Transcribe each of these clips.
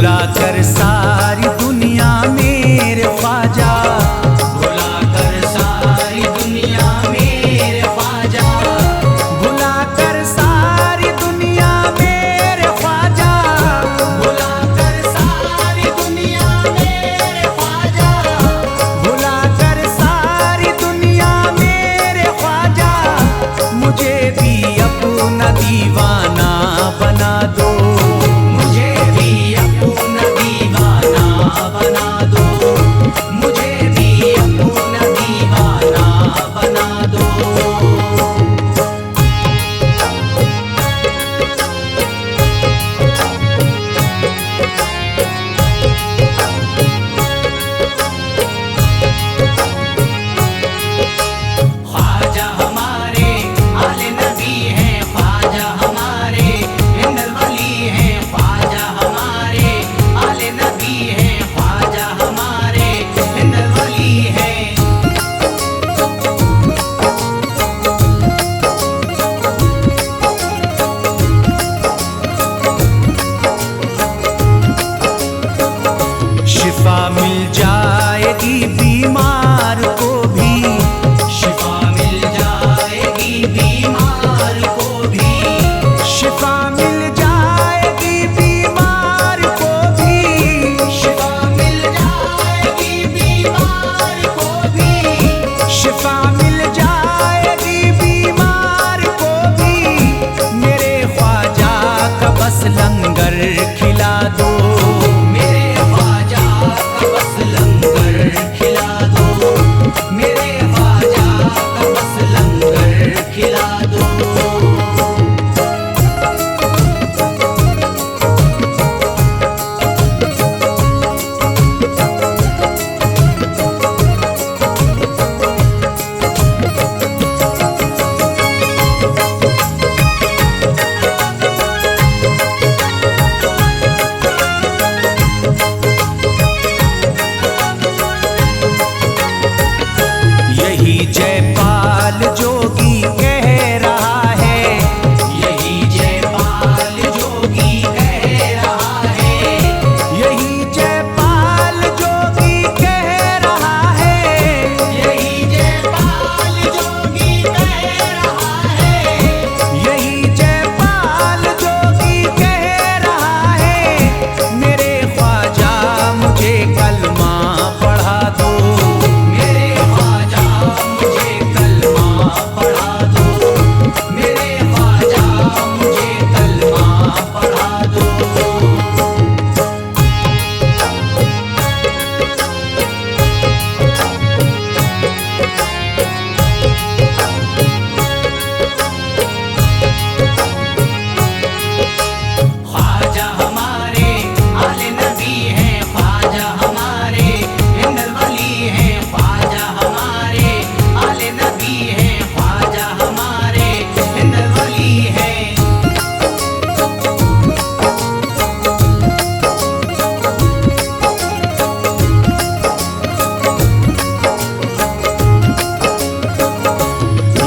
भुला कर सारी दुनिया मेरे ख्वाजा, भुला कर सारी दुनिया मेरे ख्वाजा, भुला कर सारी दुनिया मेरे ख्वाजा, भुला कर सारी दुनिया मेरे ख्वाजा, भुला कर सारी दुनिया मेरे ख्वाजा, मुझे भी अपना दीवाना बना दो, मुझे भी अपना दीवाना बना दो, मुझे भी अपना दीवाना बना दो। ख्वाजा हमारे आले नबी हैं, ख्वाजा हमारे हिंदल वली हैं, ख्वाजा हमारे आले नबी हैं, ख्वाजा हमारे हिंदल वली हैं। शिफा मिल जाएगी बीमार को भी, शिफा मिल जाएगी बीमार को भी, शिफा मिल जाएगी बीमार को भी, शिफा मिल जाएगी बीमार को भी, शिफा मिल जाएगी बीमार को भी, मेरे ख्वाजा का बस लंगर खिला दो, मेरे ख्वाजा का बस लंगर खिला दो, मेरे ख्वाजा का बस लंगर खिला दो। यही जयपाल जोगी कह रहा है, यही जयपाल जोगी कह रहा है, यही जयपाल जोगी कह रहा है, यही जयपाल जोगी कह रहा है, यही जयपाल जोगी कह रहा है, मेरे ख्वाजा मुझे कलमा पढ़ा दो, मेरे ख्वाजा मुझे कलमा पढ़ा दो, मेरे ख्वाजा मुझे कलमा पढ़ा दो। ख्वाजा हमारे आले नबी हैं, ख्वाजा हमारे हिंदल वली हैं, ख्वाजा हमारे आले नबी हैं, ख्वाजा हमारे हिंदल वली हैं।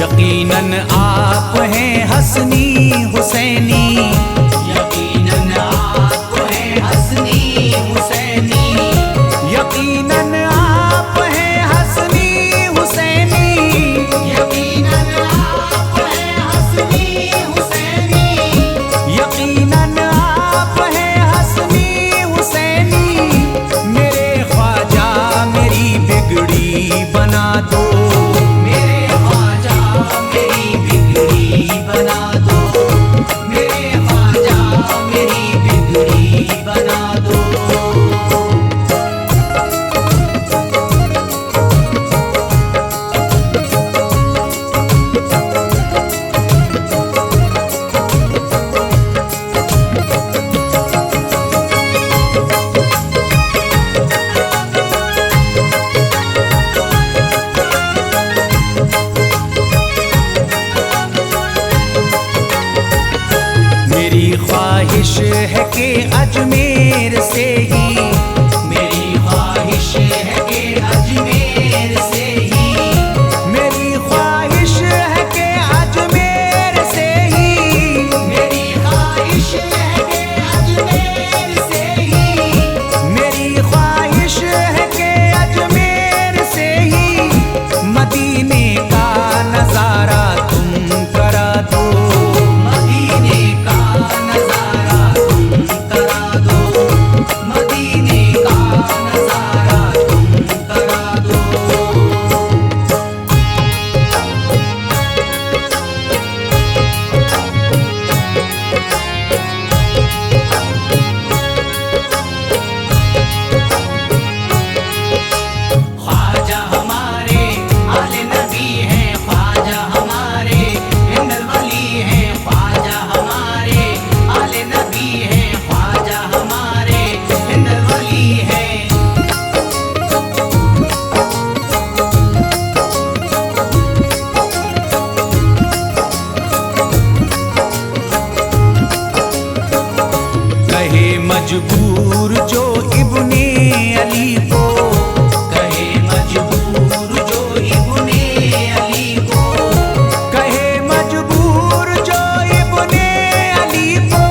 यकीनन आप हैं हसनी हुसैनी, यकीनन आप हैं हसनी हुसैनी, यकीनन आप हैं हसनी हुसैनी, यकीनन आप हैं हसनी हुसैनी, यकीनन आप हैं हसनी हुसैनी, मेरे ख्वाजा मेरी बिगड़ी बना दो, मेरे ख्वाजा मेरी बिगड़ी बना दो, मेरे ख्वाजा मेरी बिगड़ी बना दो। मेरी ख्वाहिश है कि अजमेर कहे मजबूर जो इब्ने अली को, कहे मजबूर जो इब्ने अली को, कहे मजबूर जो इब्ने अली को,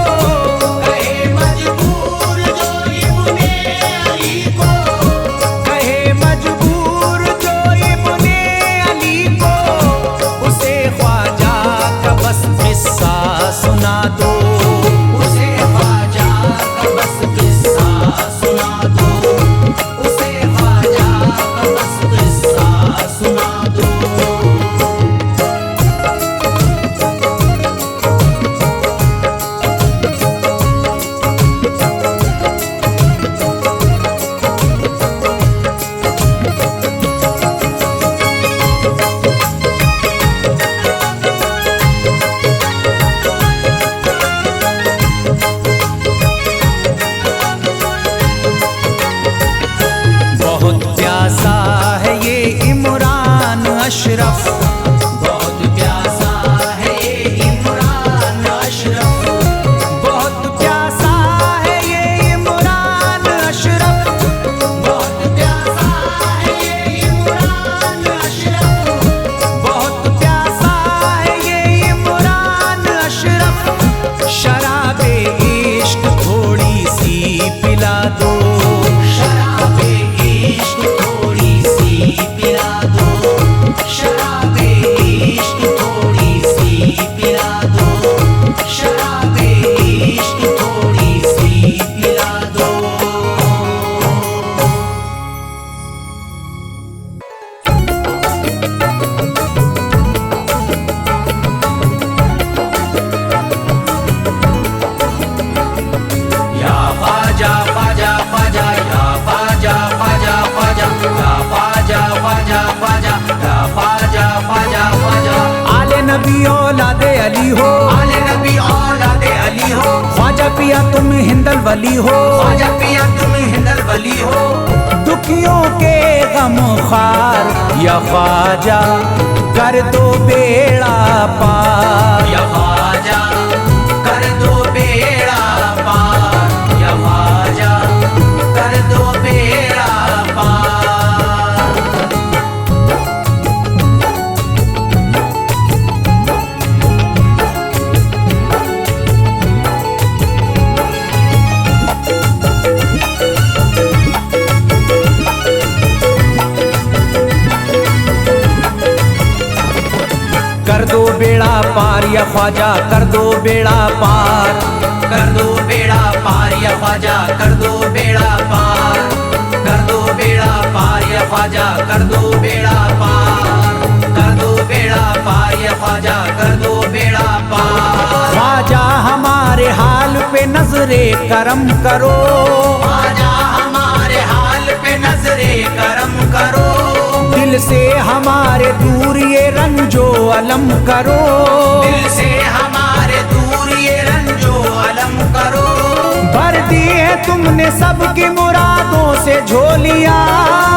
कहे मजबूर जो इब्ने अली को, कहे मजबूर जो इब्ने अली को, उसे ख्वाजा का बस किस्सा सुना दो, उसे ख्वाजा का बस किस्सा सुना दो, उसे ख्वाजा का बस किस्सा सुना दो। बहुत प्यासा है ये इमरान अशरफ, बहुत प्यासा है ये इमरान अशरफ, बहुत प्यासा है ये इमरान अशरफ, बहुत प्यासा है ये इमरान अशरफ, बहुत प्यासा है ये इमरान अशरफ, शराबे इश्क थोड़ी सी पिला दो, शराबे इश्क थोड़ी सी पिला दो, शराबे इश्क थोड़ी सी पिला दो, शराबे इश्क थोड़ी सी पिला दो। या ख्वाजा ख्वाजा ख्वाजा, या ख्वाजा ख्वाजा ख्वाजा, या ख्वाजा ख्वाजा ख्वाजा, या ख्वाजा ख्वाजा ख्वाजा। आले नबी औलादे अली हो, आले नबी औलादे अली हो, ख्वाजा पिया तुम हिंदल वली हो, ख्वाजा पिया तुम हिंदल वली हो, दुखियों के गम खार या ख्वाजा कर दो बेड़ा पार, या ख्वाजा कर दो बेड़ा पार, या ख्वाजा कर दो बेड़ा पार। कर दो बेड़ा पार या ख्वाजा कर दो बेड़ा पार, कर दो बेड़ा पार या ख्वाजा कर दो बेड़ा पार, कर दो बेड़ा पार या ख्वाजा कर दो बेड़ा पार, कर दो बेड़ा पार या ख्वाजा कर दो बेड़ा पार। ख्वाजा हमारे हाल पे नजरे करम करो, ख्वाजा हमारे हाल पे नजरे करम करो, दिल से हमारे दूर ये रंजो अलम करो, दिल से हमारे दूर ये रंजो अलम करो। भर दी है तुमने सबकी मुरादों से झोलियां,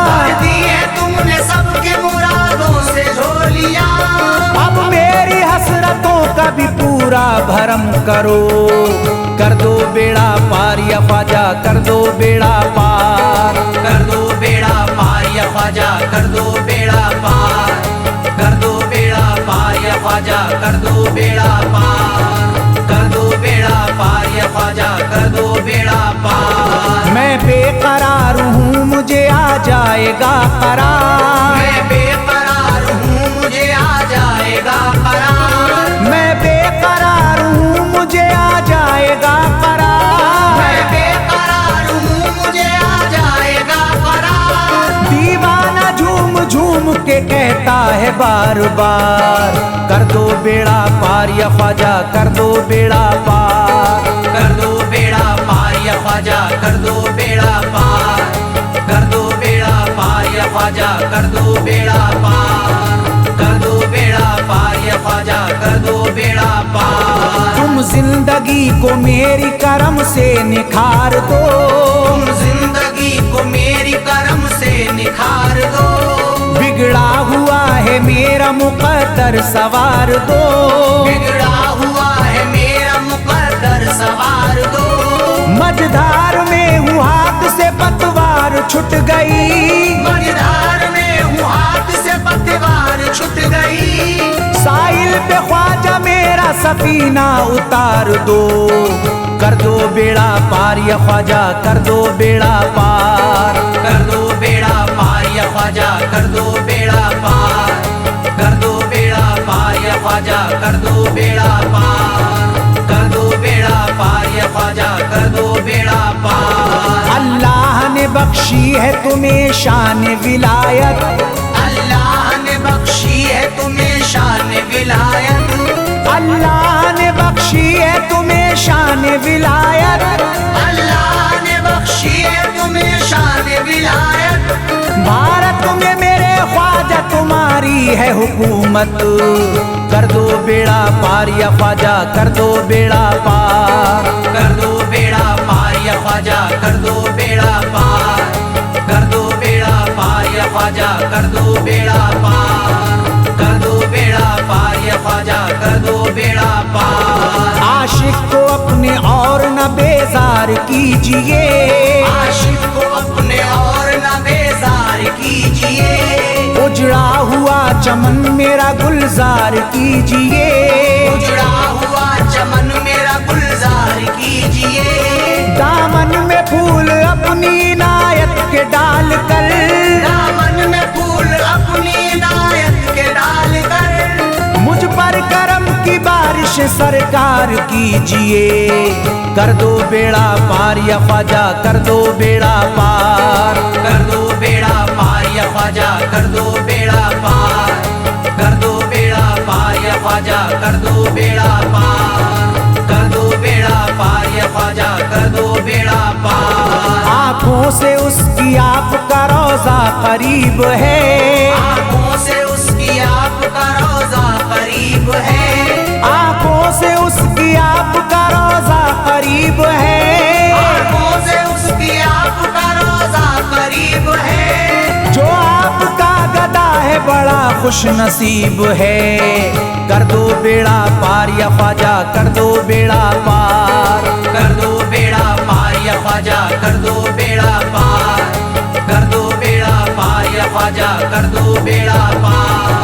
भर दी है तुमने सबके मुरादों से झोलियां, अब मेरी हसरतों का भी पूरा भरम करो, कर दो बेड़ा पार या ख्वाजा कर दो बेड़ा पार, कर दो बेड़ा पार या ख्वाजा कर दो बेड़ा पार, कर दो बेड़ा पार या ख्वाजा कर दो बेड़ा पार, कर दो बेड़ा पार या ख्वाजा कर दो बेड़ा पार। मैं बेकरार हूँ मुझे आ जाएगा करार, मैं बेकरार हूँ मुझे आ जाएगा करार, मैं बेकरार हूँ मुझे आ जाएगा करार, मैं बेकरार हूँ मुझे आ जाएगा करार। दीवाना झूम झूम के कहता है बार बार, कर दो बेड़ा पार या ख्वाजा कर दो बेड़ा पार, कर दो बेड़ा पार या ख्वाजा कर दो बेड़ा पार, कर दो बेड़ा पार या ख्वाजा कर दो बेड़ा पार, कर दो बेड़ा पार या ख्वाजा कर दो बेड़ा पार। तुम जिंदगी को मेरी करम से निखार दो, तुम जिंदगी को मेरी करम से निखार दो, बिगड़ा हुआ है मेरा मुकद्दर सवार दो, बिगड़ा हुआ है मेरा मुकद्दर सवार दो, मझधार में हूँ हाथ से पतवार छूट गई, मझधार में हूँ हाथ से पतवार छूट गई। साहिल पे ख्वाजा मेरा सफीना उतार दो, कर दो बेड़ा पार या ख्वाजा कर दो बेड़ा पार, कर दो बेड़ा पार या ख्वाजा कर दो बेड़ा पार, कर दो बेड़ा पार या ख्वाजा कर दो बेड़ा पार, कर दो बेड़ा पार या ख्वाजा कर दो बेड़ा पार। अल्लाह ने बख्शी है तुम्हें शान विलायत, अल्लाह ने बख्शी है तुम्हें शान विलायत, अल्लाह ने बख्शी है तुम्हें शान विलायत, अल्लाह ने बख्शी है तुम्हें शान विलायत। भारत में मेरे ख्वाजा तुम्हारी है हुकूमत, कर दो बेड़ा पार या ख्वाजा कर दो बेड़ा पार, कर दो बेड़ा पार या ख्वाजा कर दो बेड़ा पार, कर दो बेड़ा पार या ख्वाजा कर दो बेड़ा पार, कर दो बेड़ा पार या ख्वाजा कर दो बेड़ा पार। आशिक को अपने और न बेजार कीजिए, आशिक को अपने और न बेजार कीजिए, उजड़ा हुआ चमन मेरा गुलजार कीजिए, उजड़ा हुआ चमन मेरा गुलजार कीजिए, दामन में फूल अपनी इनायत के डाल कर, दामन में फूल अपनी इनायत के डाल कर, मुझ पर करम की बारिश सरकार कीजिए, कर दो बेड़ा पार या ख्वाजा कर दो बेड़ा पार, कर दो बेड़ा पार या ख्वाजा कर दो बेड़ा पार, कर दो बेड़ा पार या ख्वाजा कर दो बेड़ा पार, कर दो बेड़ा पार या ख्वाजा कर दो बेड़ा पार। आँखों से उसकी आपका रोजा करीब है, आँखों से उसकी आपका रोजा करीब है, आँखों से उसकी आपका रोजा करीब है, आँखों से उसकी आपका रोजा करीब है, जो आपका गदा है बड़ा खुश नसीब है, कर दो बेड़ा पार या ख्वाजा कर दो बेड़ा पार, कर दो बेड़ा पार या ख्वाजा कर दो बेड़ा पार, कर दो बेड़ा पार या ख्वाजा कर दो बेड़ा पार,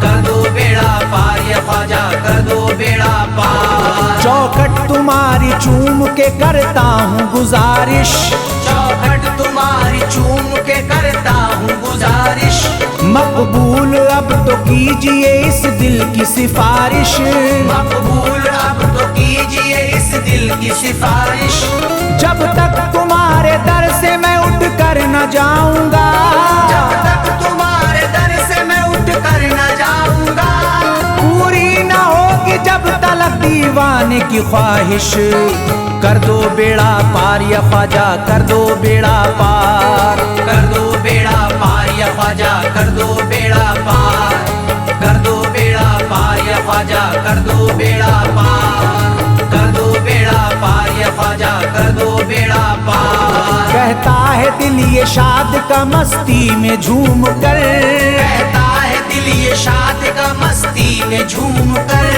कर दो बेड़ा पार या ख्वाजा कर दो बेड़ा पार। चौखट तुम्हारी चूम के करता हूँ गुजारिश, चौखट तुम्हारी चूम के करता हूँ गुजारिश, मकबूल अब तो कीजिए इस दिल की सिफारिश, मकबूल अब तो कीजिए इस दिल की सिफारिश, जब तक तुम्हारे दर से मैं उठ कर न जाऊंगा, जब तक तुम्हारे दर से मैं उठ कर न जाऊंगा, पूरी न होगी जब तलक दीवाने की ख्वाहिश, कर दो बेड़ा पार या ख्वाजा कर दो बेड़ा पार, कर दो बेड़ा पार या ख्वाजा कर दो बेड़ा पार, कर दो बेड़ा पार या ख्वाजा कर दो बेड़ा पार, कर दो बेड़ा पार या ख्वाजा कर दो बेड़ा पार। कहता है दिल ये शाद का मस्ती में झूम कर, कहता है दिल ये शाद का मस्ती में झूम कर,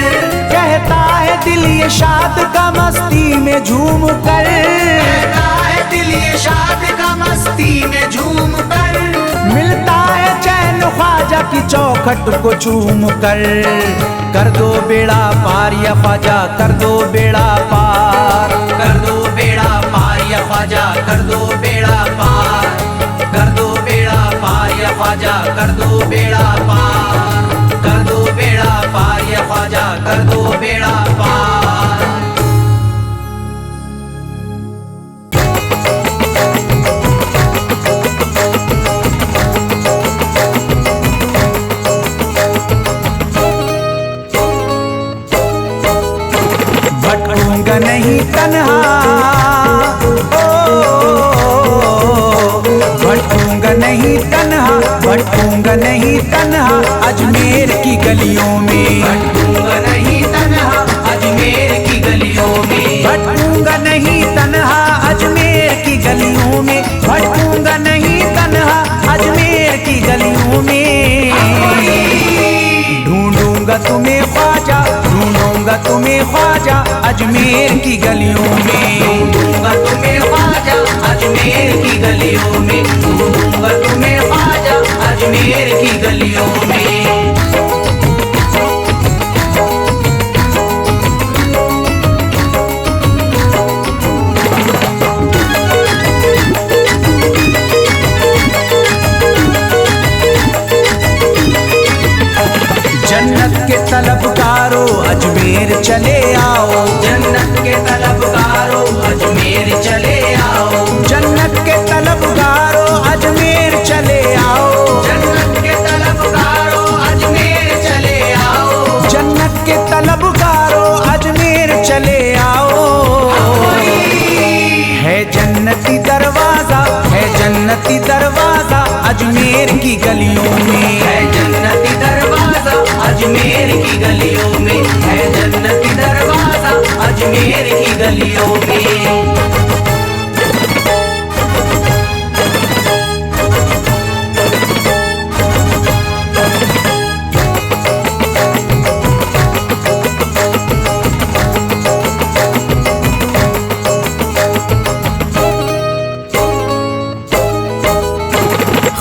कहता है दिल ये शाद का मस्ती में झूम कर, कहता है दिल ये शाद का मस्ती में झूम कर, मिलता है चैन ख्वाजा की चौखट को चूम कर दो बेड़ा पार या ख्वाजा कर दो बेड़ा पार, कर दो बेड़ा पार या ख्वाजा कर दो बेड़ा पार, कर दो बेड़ा पार या ख्वाजा कर दो बेड़ा पार, कर दो बेड़ा पार या ख्वाजा कर दो बेड़ा पार। भटकूंगा नहीं तन्हा, भटकूंगा नहीं तन्हा, भटकूंगा नहीं तन्हा अजमेर की गलियों में, भटकूंगा नहीं तन्हा अजमेर की गलियों में, भटकूंगा नहीं तन्हा अजमेर की गलियों में, भटकूंगा नहीं तन्हा अजमेर की गलियों में, ढूंढूंगा तुम्हें ख्वाजा ढूंढूंगा तुम्हें ख्वाजा अजमेर की गलियों में, ढूंढूंगा तुम्हें जन्नती दरवाजा, है जन्नती दरवाजा अजमेर की गलियों में। है जन्नती दरवाजा अजमेर की गलियों में, है जन्नती दरवाजा अजमेर की गलियों में।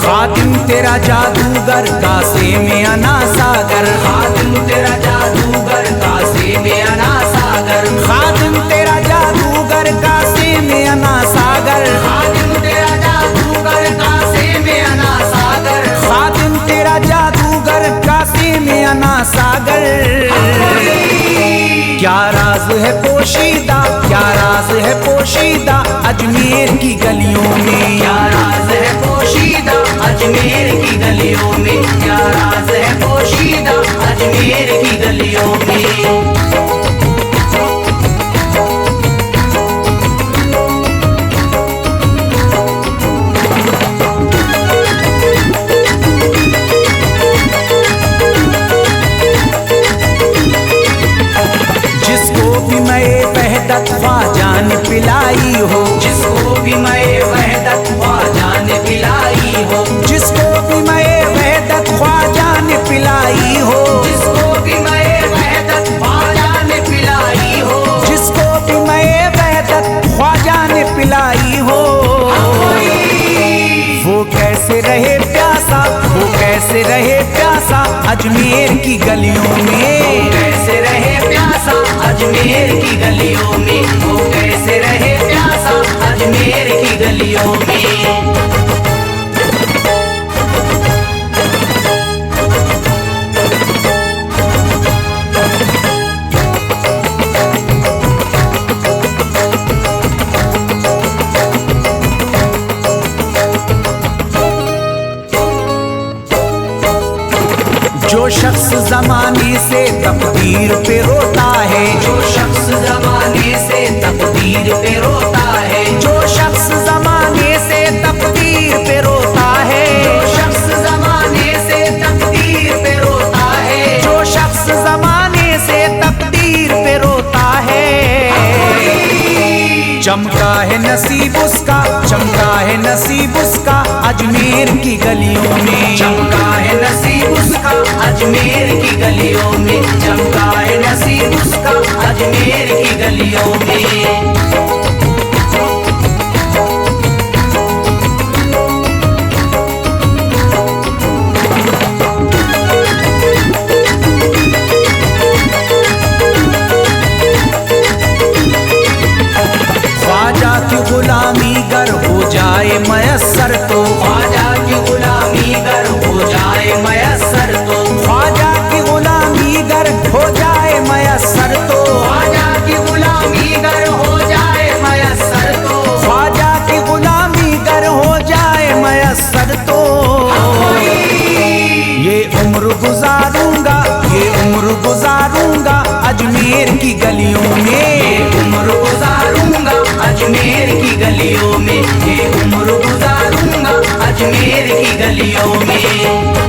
खातिम तेरा जादूगर कासे में अना सागर, खातिम तेरा जादूगर कासे में अना सागर, खातिम तेरा जादूगर कासे में अना सागर, खातिम तेरा जादूगर कासे में अना सागर, खातिम तेरा जादूगर कासे में अना सागर। क्या राज है पोशीदा, क्या राज है पोशीदा अजमेर की गलियों में। क्या राज है पोशीदा अजमेर की गलियों में, क्या राज है पोशीदा अजमेर की गलियों में। जिसको भी मैं वहदत ख्वाजा ने पिलाई हो, जिसको भी मैं वहदत ख्वाजा ने पिलाई हो, जिसको भी मैं वहदत ख्वाजा ने पिलाई हो, जिसको भी मैं वहदत ख्वाजा ने पिलाई हो, जिसको भी मैं वहदत ख्वाजा ने पिलाई हो। वो कैसे रहे प्यासा, वो कैसे रहे प्यासा अजमेर की गलियों में। कैसे रहे प्यासा अजमेर की गलियों में, वो कैसे रहे प्यासा अजमेर की गलियों में। जो शख्स जमाने से तकदीर पे रोता है, जो शख्स जमाने से तकदीर पे रोता है, जो शख्स जमाने से तकदीर पे रोता है, जो शख्स जमाने से तकदीर पे रोता है, जो शख्स जमाने से तकदीर पे रोता है। चमका है नसीब उसका, चमका है नसीब उसका अजमेर की गलियों में। चमका है नसीब उसका अजमेर की गलियों में, चमका है नसीब उसका अजमेर की गलियों में। ख्वाजा की गुलामी गर हो जाए मयस्सर तो, ख्वाजा की गुलामी गर हो जाए मयस्सर तो, ख्वाजा की गुलामी गर हो जाए मयस्सर तो, ख्वाजा की गुलामी गर हो जाए मयस्सर तो, ख्वाजा की गुलामी गर हो जाए मयस्सर तो। ये उम्र गुजारूंगा, ये उम्र गुजारूंगा अजमेर की गलियों में। उम्र गुजारूंगा अजमेर की गलियों में, ये उम्र गुजारूंगा अजमेर की गलियों में।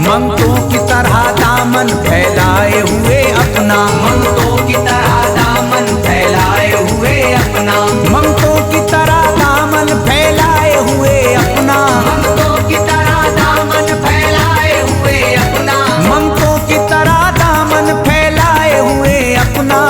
मंगतों की तरह दामन फैलाए हुए अपना, मंगतों की तरह दामन फैलाए हुए अपना, मंगतों की तरह दामन फैलाए हुए अपना, मंगतों की तरह दामन फैलाए हुए अपना, मंगतों की तरह दामन फैलाए हुए अपना।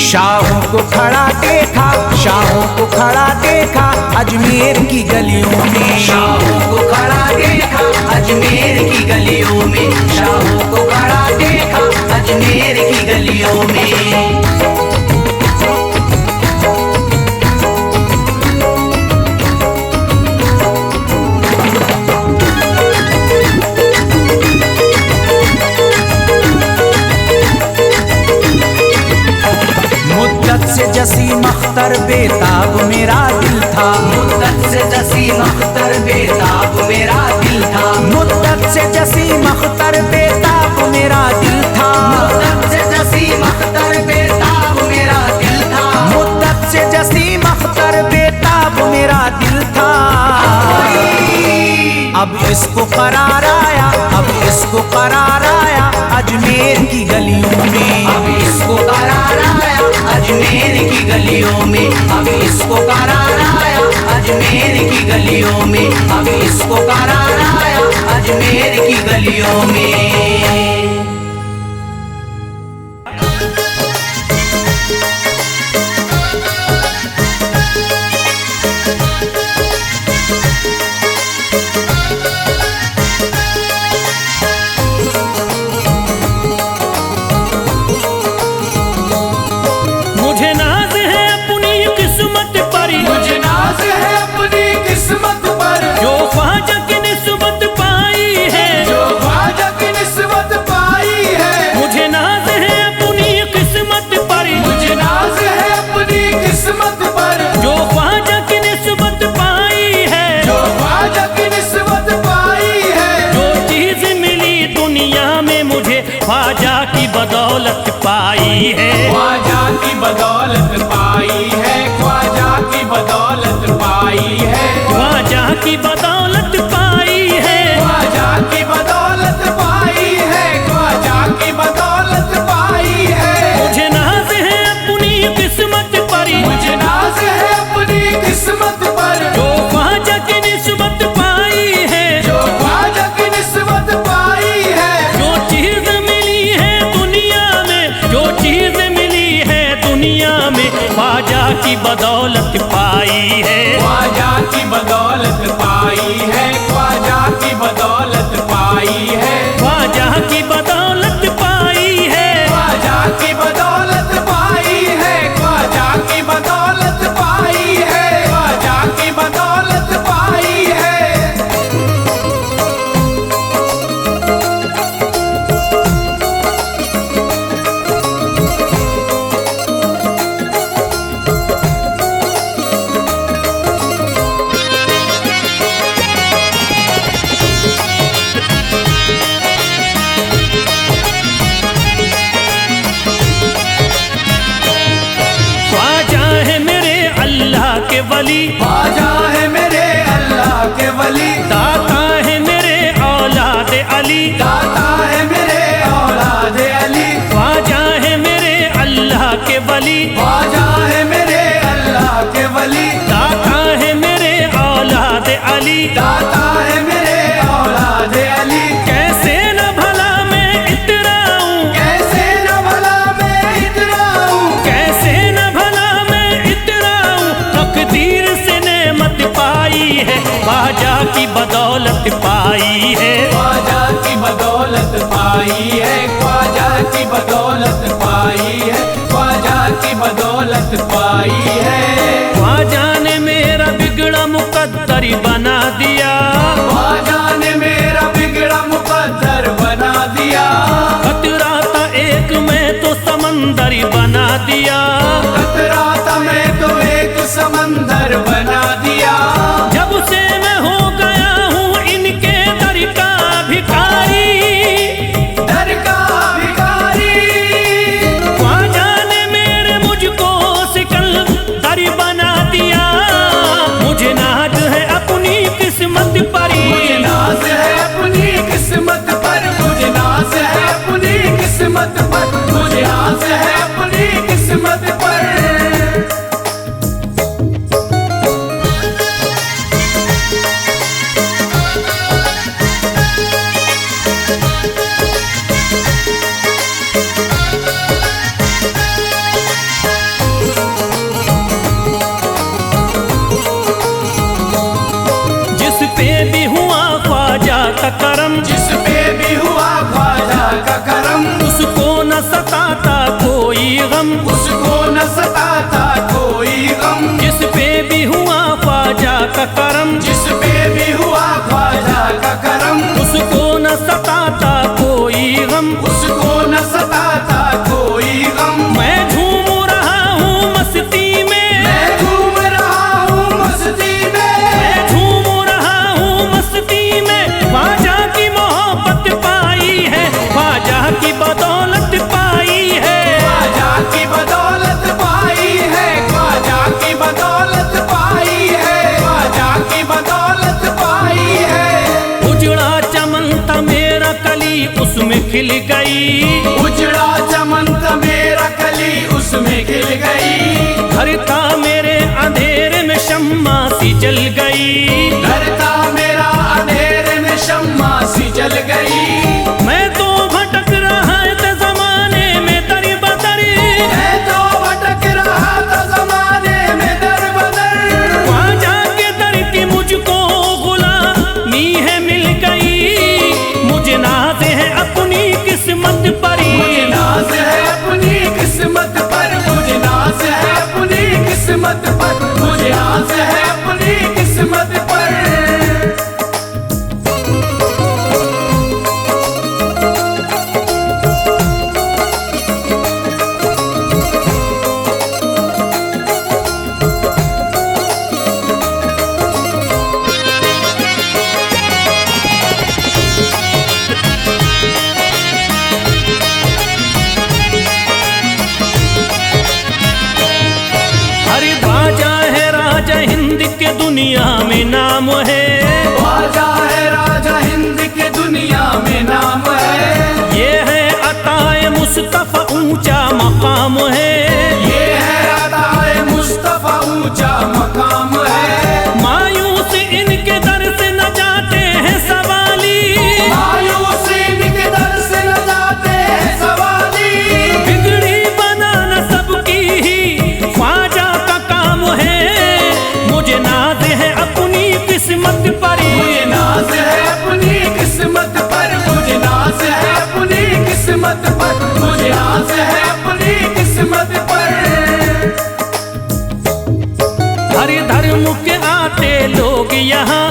शाहों को खड़ा देखा, शाहों को खड़ा देखा अजमेर की गलियों में। शाहों को खड़ा देखा अजमेर की गलियों में, शाहों को खड़ा देखा अजमेर की गलियों में। से जसीम अख्तर बेताब मेरा दिल था, मुद्दत से जसीम अख्तर बेताब मेरा दिल था, मुद्दत से जसीम अख्तर बेताब मेरा दिल था, मुद्दत से जसीम अख्तर बेताब मेरा दिल था, मुद्दत से जसीम अख्तर बेताब मेरा दिल था। अब इसको करार आया, अब इसको करार आया अजमेर की गलियों में, अब इसको करार आया अजमेर की गलियों में, अब इसको करार आया अजमेर की गलियों में, अब इसको करार आया अजमेर की गलियों में। ख्वाजा की बदौलत पाई है, ख्वाजा की बदौलत पाई है, ख्वाजा की बदौलत पाई है, ख्वाजा की बदौलत पाई है, ख्वाजा की बदौलत पाई है, ख्वाजा की बदौलत पाई है। मुझे नाज है अपनी किस्मत पर, मुझे नाज है अपनी किस्मत पर, जो ख्वाजा की निस्बत पाई है, जो ख्वाजा की निस्बत पाई है। जो चीज मिली है दुनिया में, जो चीज मिली है दुनिया में ख्वाजा की बदौलत पाई है, ख्वाजा की बदौलत पाई है, ख्वाजा की बदौलत पाई है, ख्वाजा की बदौलत पाई है, ख्वाजा की बदौलत पाई है, ख्वाजा की बदौलत पाई है, ख्वाजा की बदौलत पाई है। ख्वाजा है मेरे अल्लाह के वली, ख्वाजा है मेरे अल्लाह के वली, दाता है मेरे औलाद अली, दाता है मेरे औलाद अली, ख्वाजा है मेरे अल्लाह के वली, ख्वाजा है मेरे अल्लाह के वली, दाता है मेरे औलाद अली, दाता है मेरे औलाद अली। कैसे न भला मैं इतराऊं, कैसे न भला मैं इतराऊं, कैसे न भला मैं इतराऊं, तकदीर से नेमत पाई है, ख्वाजा की बदौलत पाई है, ख्वाजा की बदौलत पाई है, ख्वाजा की बदौलत पाई है, ख्वाजा की बदौलत पाई है। ख्वाजा ने मेरा बिगड़ा मुकद्दर बना दिया, ख्वाजा ने मेरा बिगड़ा मुकद्दर बना दिया, खतरा था एक मैं तो समंदर बना दिया, खतरा था मैं तो एक समंदर बना दिया। जब से मैं हो गया हूँ इनके दर का भिखारी, दर का भिखारी, ख्वाजा ने मेरे मुझको सिकंदर बना दिया, मुझे नाज है अपनी किस्मत पर, मुझे नाज है अपनी किस्मत पर, मुझे नाज है अपनी किस्मत पर, मुझे नाज है अपनी किस्मत पर। जिस पे भी हुआ ख्वाजा का करम, जिस पे भी हुआ ख्वाजा का करम, उसको न सताता कोई गम, उसको न सता खिल गई। उजड़ा चमन था मेरा कली उसमें खिल गई। घर था मेरे अंधेरे में शम्मा सी जल गई। घर था मेरा अंधेरे में शम्मा सी जल गई। मैं तो भटक रहा था जमाने में दर बदर। मैं तो भटक रहा था जमाने में दर बदर। वहाँ जाके दर की मुझको गुलामी है मिल गई। मुझे नाज है अपनी किस्मत पर। मुझे नाज है अपनी किस्मत पर। मुझे नाज है अपनी किस्मत पर। मुझे नाज है अपनी किस्मत पर। हरि ध्वजा है राजा हिंद के दुनिया में नाम है। ख्वाजा है राजा हिंद के दुनिया में नाम है। ये है अताए मुस्तफा ऊंचा मकाम है। ये है अताए मुस्तफा ऊंचा मकाम है। मायूस इनके दर से न जाते हैं सवाली। मायूस इनके दर से न जाते हैं सवाली। बिगड़ी बनाना सबकी ही ख्वाजा का काम है। मुझे नाज है अपनी किस्मत पर। मुझे नाज है अपनी किस्मत पर। मुझे नाज है अपनी किस्मत पर। मुझे नाज है अपनी किस्मत पर। हर धर्म के आते लोग यहाँ